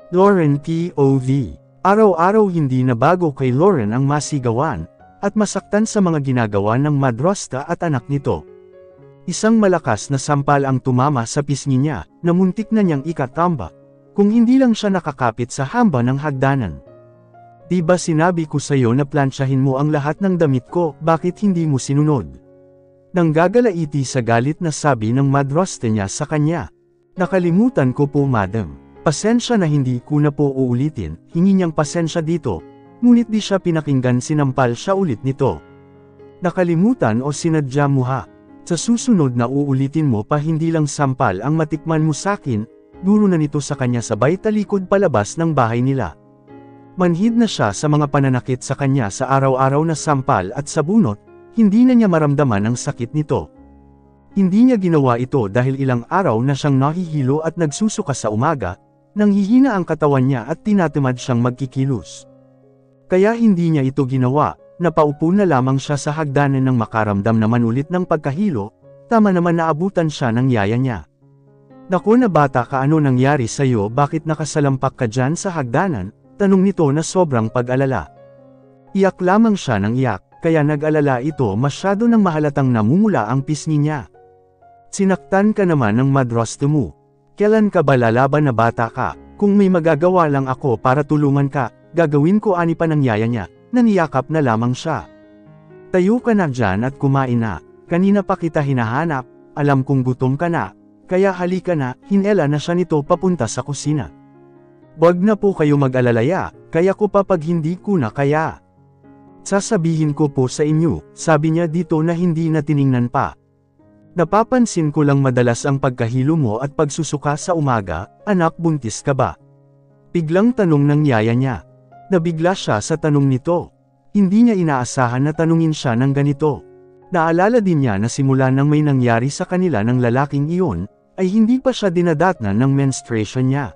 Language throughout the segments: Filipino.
Lauren POV. Araw-araw hindi na bago kay Lauren ang masigawan, at masaktan sa mga ginagawa ng madrasta at anak nito. Isang malakas na sampal ang tumama sa pisngi niya, na muntik na niyang ikatamba, kung hindi lang siya nakakapit sa hamba ng hagdanan. Di ba sinabi ko sa'yo na plansyahin mo ang lahat ng damit ko, bakit hindi mo sinunod? Nang gagalaiti sa galit na sabi ng madrasta niya sa kanya. Nakalimutan ko po madam. Pasensya na hindi ko na po uulitin, hingi niyang pasensya dito, ngunit di siya pinakinggan sinampal siya ulit nito. Nakalimutan o sinadya mo ha? Sa susunod na uulitin mo pa hindi lang sampal ang matikman mo sakin, duro na nito sa kanya sabay talikod palabas ng bahay nila. Manhid na siya sa mga pananakit sa kanya sa araw-araw na sampal at sa bunot, hindi na niya maramdaman ang sakit nito. Hindi niya ginawa ito dahil ilang araw na siyang nahihilo at nagsusuka sa umaga, nang hihina ang katawan niya at tinatamad siyang magkikilos. Kaya hindi niya ito ginawa, napaupo na lamang siya sa hagdanan nang makaramdam naman ulit ng pagkahilo, tama naman naabutan siya ng yaya niya. Naku na bata ka, ano nangyari sa'yo, bakit nakasalampak ka dyan sa hagdanan? Tanong nito na sobrang pag-alala. Iyak lamang siya ng iyak, kaya nag-alala ito masyado nang mahalatang namumula ang pisngi niya. Sinaktan ka naman ng madrasta mo. Kailan ka ba lalaban na bata ka? Kung may magagawa lang ako para tulungan ka, gagawin ko, ani pa ng yaya niya, naniyakap na lamang siya. Tayo ka na dyan at kumain na, kanina pa kita hinahanap, alam kong gutom ka na, kaya halika na, hinela na siya nito papunta sa kusina. Wag na po kayo mag-alalaya, kaya ko pa pag hindi ko na kaya. Sasabihin ko po sa inyo, sabi niya dito na hindi na tiningnan pa. Napapansin ko lang madalas ang pagkahilo mo at pagsusuka sa umaga, anak, buntis ka ba? Biglang tanong ng yaya niya. Nabigla siya sa tanong nito. Hindi niya inaasahan na tanungin siya ng ganito. Naalala din niya na simula nang may nangyari sa kanila ng lalaking iyon, ay hindi pa siya dinadatnan ng menstruation niya.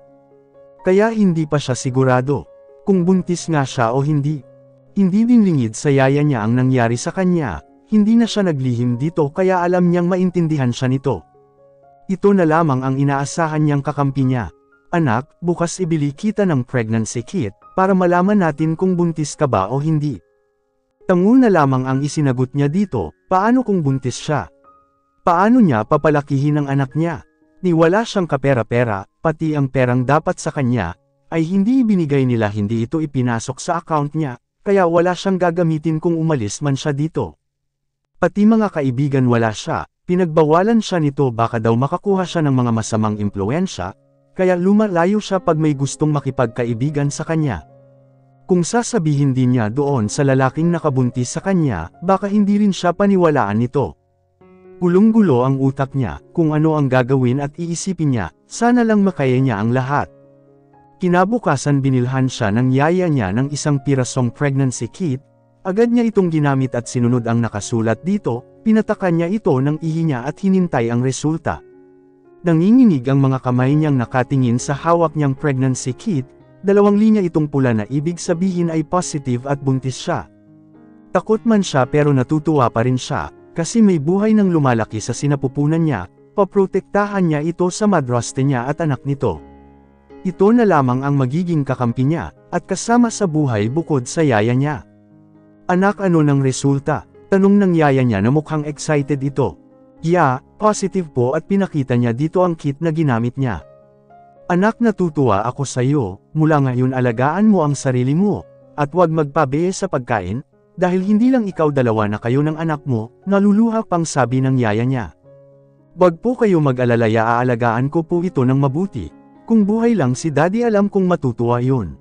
Kaya hindi pa siya sigurado kung buntis nga siya o hindi. Hindi din lingid sa yaya niya ang nangyari sa kanya. Hindi na siya naglihim dito kaya alam niyang maintindihan siya nito. Ito na lamang ang inaasahan niyang kakampi niya. Anak, bukas ibili kita ng pregnancy kit, para malaman natin kung buntis ka ba o hindi. Tango na lamang ang isinagot niya dito, paano kung buntis siya? Paano niya papalakihin ang anak niya? Ni wala siyang kapera-pera, pati ang perang dapat sa kanya, ay hindi ibinigay nila, hindi ito ipinasok sa account niya, kaya wala siyang gagamitin kung umalis man siya dito. Pati mga kaibigan wala siya, pinagbawalan siya nito, baka daw makakuha siya ng mga masamang impluwensya, kaya lumalayo siya pag may gustong makipagkaibigan sa kanya. Kung sasabihin din niya doon sa lalaking nakabuntis sa kanya, baka hindi rin siya paniwalaan nito. Gulong-gulo ang utak niya, kung ano ang gagawin at iisipin niya, sana lang makaya niya ang lahat. Kinabukasan binilhan siya ng yaya niya ng isang pirasong pregnancy kit. Agad niya itong ginamit at sinunod ang nakasulat dito, pinatakan niya ito ng ihi niya at hinintay ang resulta. Nanginginig ang mga kamay niyang nakatingin sa hawak niyang pregnancy kit, 2 linya itong pula na ibig sabihin ay positive at buntis siya. Takot man siya pero natutuwa pa rin siya, kasi may buhay nang lumalaki sa sinapupunan niya, paprotektahan niya ito sa madrasta niya at anak nito. Ito na lamang ang magiging kakampi niya, at kasama sa buhay bukod sa yaya niya. Anak, ano ng resulta? Tanong ng yaya niya na mukhang excited ito. Yeah, positive po, at pinakita niya dito ang kit na ginamit niya. Anak, natutuwa ako sa iyo, mula ngayon alagaan mo ang sarili mo, at huwag magpabiye sa pagkain, dahil hindi lang ikaw, dalawa na kayo ng anak mo, naluluha pang sabi ng yaya niya. Huwag po kayo mag-alalaya, aalagaan ko po ito ng mabuti, kung buhay lang si daddy alam kong matutuwa yun.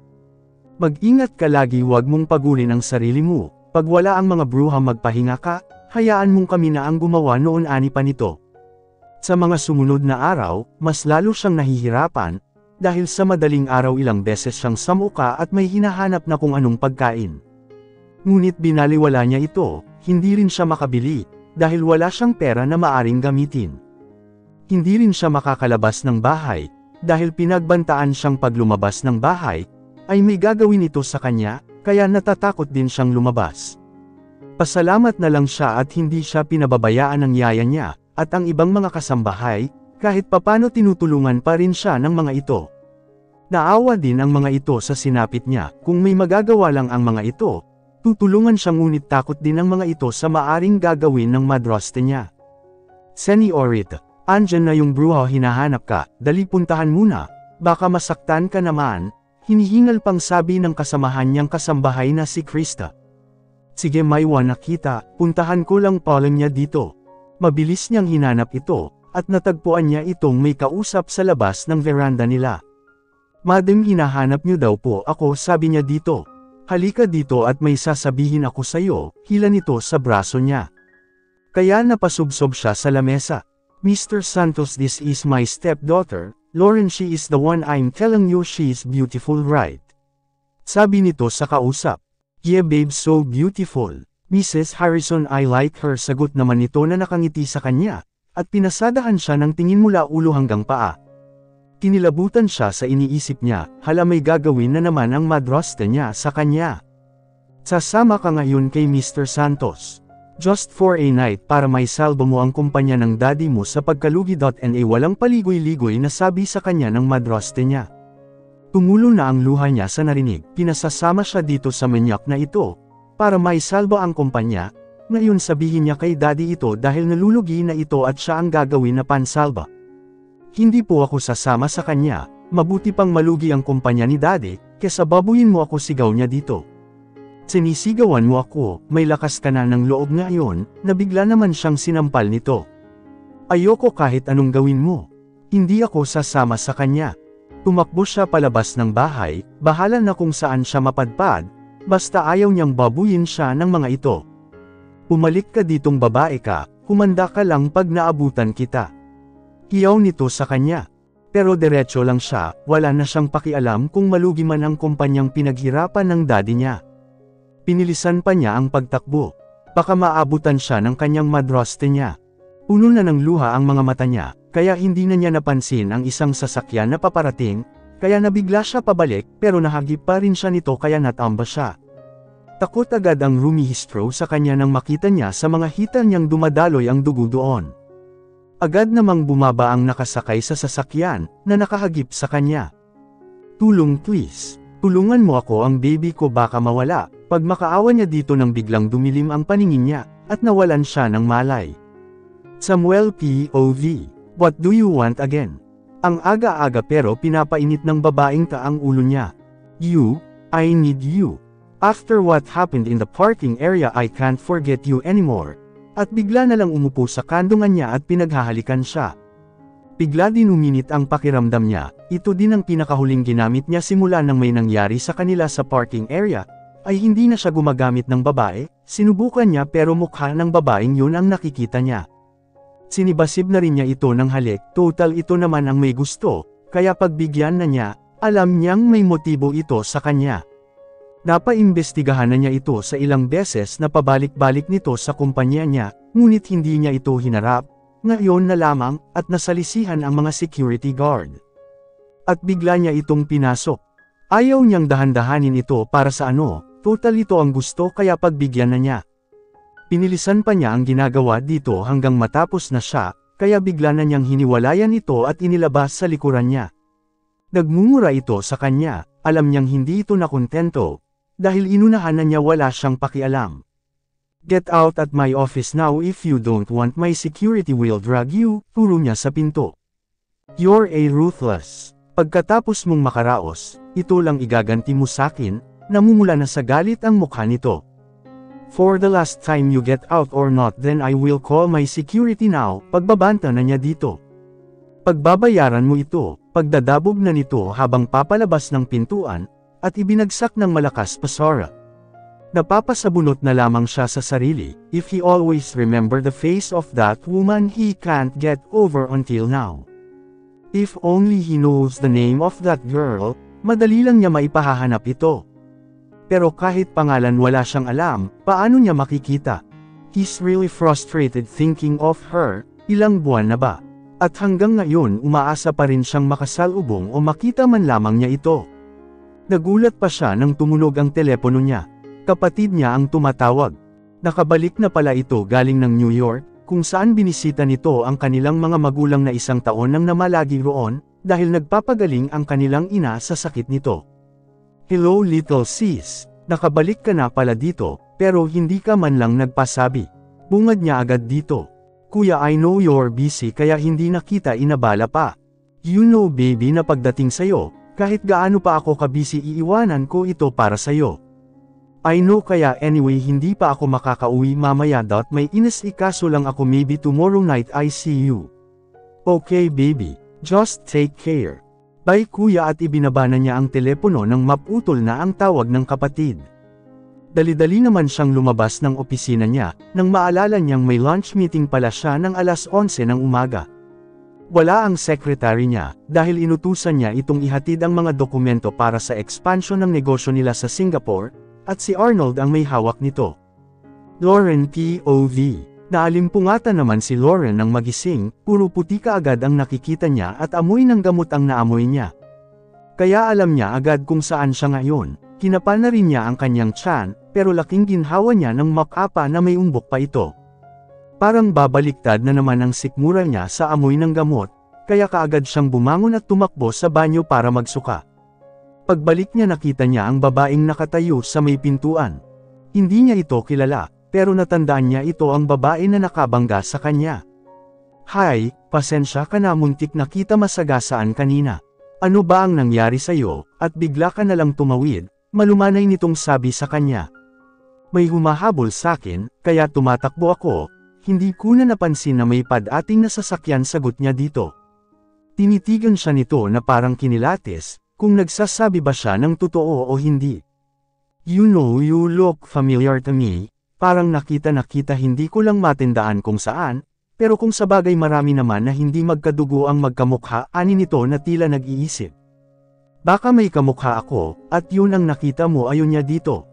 Mag-ingat ka lagi, huwag mong pagulin ang sarili mo, pag wala ang mga bruha magpahinga ka, hayaan mong kami na ang gumawa noon, ani pa nito. Sa mga sumunod na araw, mas lalo siyang nahihirapan, dahil sa madaling araw ilang beses siyang samuka at may hinahanap na kung anong pagkain. Ngunit binaliwala niya ito, hindi rin siya makabili, dahil wala siyang pera na maaring gamitin. Hindi rin siya makakalabas ng bahay, dahil pinagbantaan siyang pag lumabas ng bahay, ay may gagawin ito sa kanya, kaya natatakot din siyang lumabas. Pasalamat na lang siya at hindi siya pinababayaan ng yaya niya, at ang ibang mga kasambahay, kahit papano tinutulungan pa rin siya ng mga ito. Naawa din ang mga ito sa sinapit niya, kung may magagawa lang ang mga ito, tutulungan siya ngunit takot din ang mga ito sa maaring gagawin ng madraste niya. Senyorita, andyan na yung bruha hinahanap ka, dali puntahan muna, baka masaktan ka naman, hinihingal pang sabi ng kasamahan niyang kasambahay na si Krista. Sige Maywa nakita, puntahan ko lang Pauline niya dito. Mabilis niyang hinanap ito, at natagpuan niya itong may kausap sa labas ng veranda nila. Madam hinahanap niyo daw po ako sabi niya dito. Halika dito at may sasabihin ako sa iyo, hila nito sa braso niya. Kaya napasubsob siya sa lamesa. Mr. Santos, this is my stepdaughter, Lauren, she is the one I'm telling you, she is beautiful right? Sabi nito sa kausap. Yeah babe, so beautiful. Mrs. Harrison, I like her, sagot naman nito na nakangiti sa kanya, at pinasadahan siya ng tingin mula ulo hanggang paa. Kinilabutan siya sa iniisip niya, hala may gagawin na naman ang madraste niya sa kanya. Sasama ka ngayon kay Mr. Santos. Just for a night para may salbo mo ang kumpanya ng daddy mo sa pagkalugi.na walang paligoy-ligoy na sabi sa kanya ng madraste niya. Tumulo na ang luha niya sa narinig, pinasasama siya dito sa manyak na ito, para may salbo ang kumpanya, ngayon sabihin niya kay daddy ito dahil nalulugi na ito at siya ang gagawin na pansalba. Hindi po ako sasama sa kanya, mabuti pang malugi ang kumpanya ni daddy, kesa babuyin mo ako, sigaw niya dito. Sinisigawan mo ako, may lakas ka na ng loob ngayon, na bigla naman siyang sinampal nito. Ayoko kahit anong gawin mo. Hindi ako sasama sa kanya. Tumakbo siya palabas ng bahay, bahala na kung saan siya mapadpad, basta ayaw niyang babuyin siya ng mga ito. Pumalik ka ditong babae ka, humanda ka lang pag naabutan kita. Hiyaw nito sa kanya. Pero diretso lang siya, wala na siyang pakialam kung malugi man ang kumpanyang pinaghirapan ng daddy niya. Pinilisan pa niya ang pagtakbo. Baka maabutan siya ng kanyang madraste niya. Puno na ng luha ang mga mata niya, kaya hindi na niya napansin ang isang sasakyan na paparating, kaya nabigla siya pabalik pero nahagip pa rin siya nito kaya natamba siya. Takot agad ang rumihistro sa kanya nang makita niya sa mga hita niyang dumadaloy ang dugo doon. Agad namang bumaba ang nakasakay sa sasakyan, na nakahagip sa kanya. Tulong please. Tulungan mo ako, ang baby ko baka mawala. Pag makaawa niya dito nang biglang dumilim ang paningin niya, at nawalan siya ng malay. Samuel POV. What do you want again? Ang aga-aga pero pinapainit ng babaeng ka ang ulo niya. You, I need you. After what happened in the parking area I can't forget you anymore. At bigla na lang umupo sa kandungan niya at pinaghahalikan siya. Bigla din uminit ang pakiramdam niya, ito din ang pinakahuling ginamit niya simula nang may nangyari sa kanila sa parking area, ay hindi na siya gumagamit ng babae, sinubukan niya pero mukha ng babaeng yun ang nakikita niya. Sinibasib na rin niya ito ng halik, total ito naman ang may gusto, kaya pagbigyan na niya, alam niyang may motibo ito sa kanya. Napaimbestigahan na niya ito sa ilang beses na pabalik-balik nito sa kumpanya niya, ngunit hindi niya ito hinarap, ngayon na lamang, at nasalisihan ang mga security guard. At bigla niya itong pinasok. Ayaw niyang dahan-dahanin ito para sa ano, total ito ang gusto kaya pagbigyan na niya. Pinilisan pa niya ang ginagawa dito hanggang matapos na siya, kaya bigla na niyang hiniwalayan ito at inilabas sa likuran niya. Nagmumura ito sa kanya, alam niyang hindi ito nakontento, dahil inunahan na niya wala siyang pakialam. Get out at my office now if you don't want my security will drag you, turo niya sa pinto. You're a ruthless. Pagkatapos mong makaraos, ito lang igaganti mo sakin, namumula na sa galit ang mukha nito. For the last time you get out or not then I will call my security now, pagbabanta na niya dito. Pagbabayaran mo ito, pagdadabog na nito habang papalabas ng pintuan, at ibinagsak ng malakas pa Sora. Napapasabunot na lamang siya sa sarili, if he always remember the face of that woman he can't get over until now. If only he knows the name of that girl, madali lang niya maipahahanap ito. Pero kahit pangalan wala siyang alam, paano niya makikita? He's really frustrated thinking of her, ilang buwan na ba? At hanggang ngayon umaasa pa rin siyang makasalubong o makita man lamang niya ito. Nagulat pa siya nang tumunog ang telepono niya. Kapatid niya ang tumatawag. Nakabalik na pala ito galing ng New York, kung saan binisita nito ang kanilang mga magulang na 1 taon nang namalagi roon, dahil nagpapagaling ang kanilang ina sa sakit nito. Hello little sis, nakabalik ka na pala dito, pero hindi ka man lang nagpasabi. Bungad niya agad dito. Kuya, I know you're busy kaya hindi na kita inabala pa. You know baby na pagdating sa'yo, kahit gaano pa ako kabisi iiwanan ko ito para sa'yo. I know kaya anyway hindi pa ako makakauwi mamaya. May inasikaso lang ako, maybe tomorrow night I see you. Okay baby, just take care. Bye kuya, at ibinaba na niya ang telepono nang maputol na ang tawag ng kapatid. Dali-dali naman siyang lumabas ng opisina niya, nang maalala niyang may lunch meeting pala siya ng alas 11 ng umaga. Wala ang secretary niya, dahil inutusan niya itong ihatid ang mga dokumento para sa expansion ng negosyo nila sa Singapore, at si Arnold ang may hawak nito. Lauren POV. Naalimpungatan naman si Lauren ng magising, puro puti kaagad ang nakikita niya at amoy ng gamot ang naamoy niya. Kaya alam niya agad kung saan siya ngayon. Kinapa na rin niya ang kanyang tiyan, pero laking ginhawa niya ng makapa na may umbok pa ito. Parang babaliktad na naman ang sikmura niya sa amoy ng gamot, kaya kaagad siyang bumangon at tumakbo sa banyo para magsuka. Pagbalik niya nakita niya ang babaeng nakatayo sa may pintuan. Hindi niya ito kilala, pero natandaan niya ito ang babae na nakabangga sa kanya. Hi, pasensya ka na, muntik na kita masagasaan kanina. Ano ba ang nangyari sa'yo, at bigla ka nalang tumawid, malumanay nitong sabi sa kanya. May humahabol sakin, kaya tumatakbo ako, hindi ko na napansin na may padating na sasakyan, sagot niya dito. Tinitigan siya nito na parang kinilatis, kung nagsasabi ba siya ng totoo o hindi. You know you look familiar to me, parang nakita hindi ko lang matindaan kung saan, pero kung sabagay marami naman na hindi magkadugo ang magkamukha, ani nito na tila nag-iisip. Baka may kamukha ako, at yun ang nakita mo, ayon niya dito.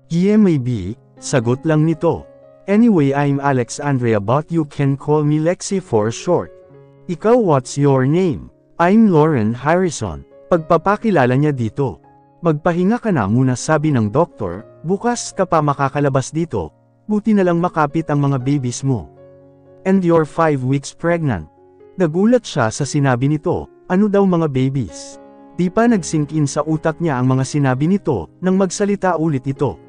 Yeah maybe, sagot lang nito. Anyway I'm Alex Andrea but you can call me Lexi for short. Ikaw what's your name? I'm Lauren Harrison. Pagpapakilala niya dito. Magpahinga ka na muna, sabi ng doktor, bukas ka pa makakalabas dito, buti na lang makapit ang mga babies mo. And you're 5 weeks pregnant. Nagulat siya sa sinabi nito, ano daw mga babies? Di pa nag-sink in sa utak niya ang mga sinabi nito, nang magsalita ulit ito.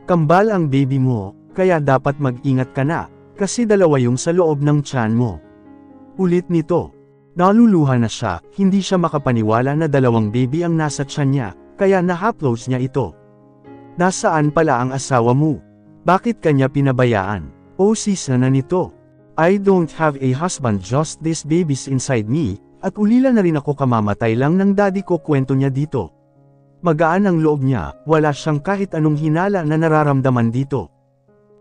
Kambal ang baby mo, kaya dapat mag-ingat ka na, kasi dalawa yung sa loob ng tiyan mo. Ulit nito. Naluluha na siya, hindi siya makapaniwala na 2 baby ang nasa tiyan niya, kaya nahaplos niya ito. Nasaan pala ang asawa mo? Bakit kanya pinabayaan? O sisa na nito. I don't have a husband, just these babies inside me, at ulila na rin ako, kamamatay lang ng daddy ko, kwento niya dito. Magaan ang loob niya, wala siyang kahit anong hinala na nararamdaman dito.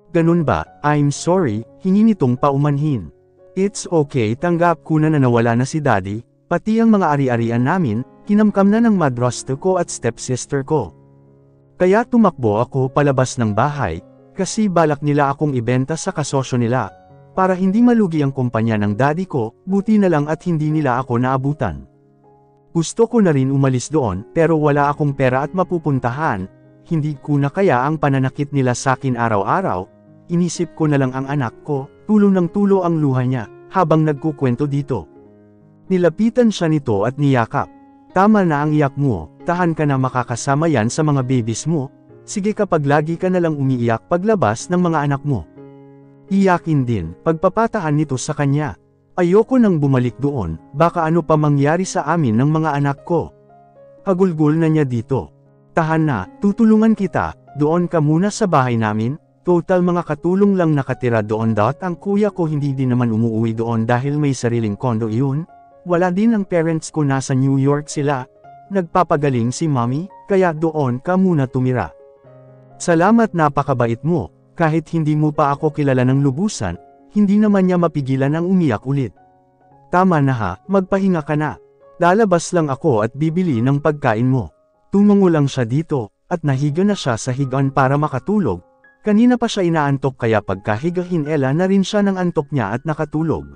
Ganun ba? I'm sorry, hingi nitong paumanhin. It's okay, tanggap ko na nawala na si daddy, pati ang mga ari-arian namin, kinamkam na ng madrasta ko at stepsister ko. Kaya tumakbo ako palabas ng bahay, kasi balak nila akong ibenta sa kasosyo nila, para hindi malugi ang kumpanya ng daddy ko, buti na lang at hindi nila ako naabutan. Gusto ko na rin umalis doon, pero wala akong pera at mapupuntahan, hindi ko na kaya ang pananakit nila sakin araw-araw, inisip ko na lang ang anak ko, tulo ng tulo ang luha niya, habang nagkukwento dito. Nilapitan siya nito at niyakap. Tama na ang iyak mo, tahan ka na, makakasama yan sa mga babies mo, sige kapag lagi ka na lang umiiyak paglabas ng mga anak mo. Iyakin din, pagpapatahan nito sa kanya. Ayoko nang bumalik doon, baka ano pa mangyari sa amin ng mga anak ko. Hagulgol na niya dito. Tahan na, tutulungan kita, doon ka muna sa bahay namin. Total mga katulong lang nakatira doon. Ang kuya ko hindi din naman umuwi doon dahil may sariling kondo iyon. Wala din ang parents ko, nasa New York sila. Nagpapagaling si mommy, kaya doon ka muna tumira. Salamat, napakabait mo, kahit hindi mo pa ako kilala ng lubusan, hindi naman niya mapigilan ang umiyak ulit. Tama na ha, magpahinga ka na. Lalabas lang ako at bibili ng pagkain mo. Tumungo lang siya dito, at nahiga na siya sa higaan para makatulog. Kanina pa siya inaantok kaya pagkahiga hinela na rin siya ng antok niya at nakatulog.